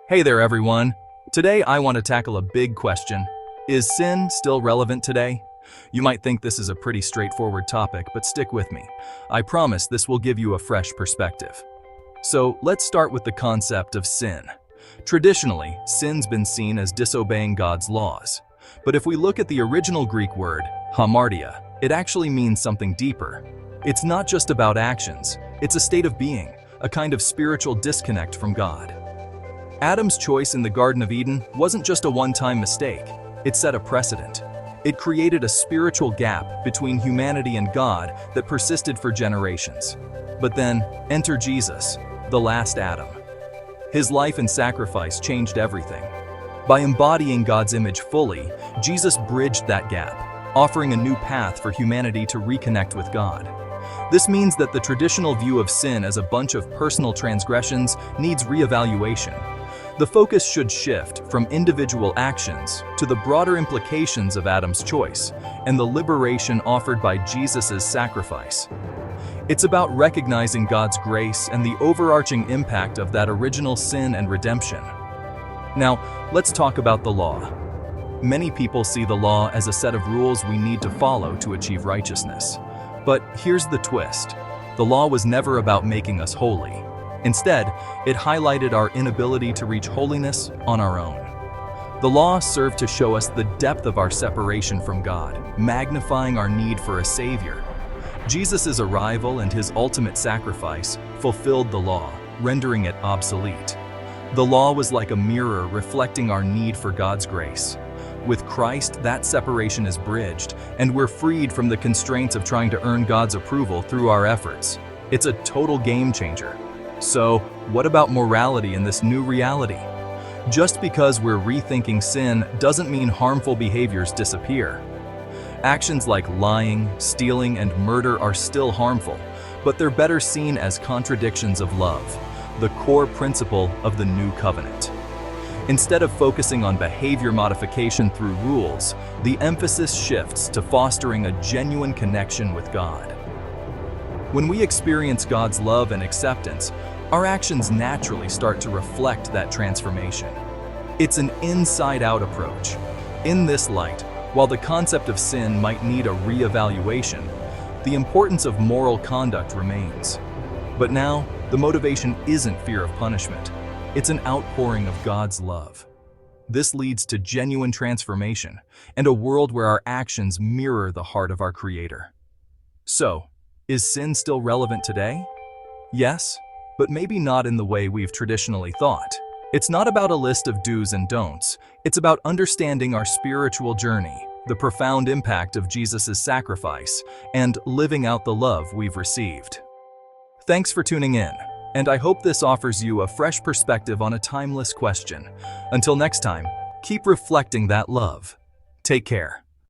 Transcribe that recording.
Hey there, everyone. Today I want to tackle a big question. Is sin still relevant today? You might think this is a pretty straightforward topic, but stick with me. I promise this will give you a fresh perspective. So let's start with the concept of sin. Traditionally, sin's been seen as disobeying God's laws. But if we look at the original Greek word, hamartia, it actually means something deeper. It's not just about actions, it's a state of being, a kind of spiritual disconnect from God. Adam's choice in the Garden of Eden wasn't just a one-time mistake, it set a precedent. It created a spiritual gap between humanity and God that persisted for generations. But then, enter Jesus, the last Adam. His life and sacrifice changed everything. By embodying God's image fully, Jesus bridged that gap, offering a new path for humanity to reconnect with God. This means that the traditional view of sin as a bunch of personal transgressions needs reevaluation. The focus should shift from individual actions to the broader implications of Adam's choice and the liberation offered by Jesus' sacrifice. It's about recognizing God's grace and the overarching impact of that original sin and redemption. Now, let's talk about the law. Many people see the law as a set of rules we need to follow to achieve righteousness. But here's the twist. The law was never about making us holy. Instead, it highlighted our inability to reach holiness on our own. The law served to show us the depth of our separation from God, magnifying our need for a Savior. Jesus' arrival and his ultimate sacrifice fulfilled the law, rendering it obsolete. The law was like a mirror reflecting our need for God's grace. With Christ, that separation is bridged, and we're freed from the constraints of trying to earn God's approval through our efforts. It's a total game changer. So, what about morality in this new reality? Just because we're rethinking sin doesn't mean harmful behaviors disappear. Actions like lying, stealing, and murder are still harmful, but they're better seen as contradictions of love, the core principle of the new covenant. Instead of focusing on behavior modification through rules, the emphasis shifts to fostering a genuine connection with God. When we experience God's love and acceptance, our actions naturally start to reflect that transformation. It's an inside-out approach. In this light, while the concept of sin might need a reevaluation, the importance of moral conduct remains. But now, the motivation isn't fear of punishment. It's an outpouring of God's love. This leads to genuine transformation and a world where our actions mirror the heart of our Creator. So, is sin still relevant today? Yes, but maybe not in the way we've traditionally thought. It's not about a list of do's and don'ts. It's about understanding our spiritual journey, the profound impact of Jesus' sacrifice, and living out the love we've received. Thanks for tuning in, and I hope this offers you a fresh perspective on a timeless question. Until next time, keep reflecting that love. Take care.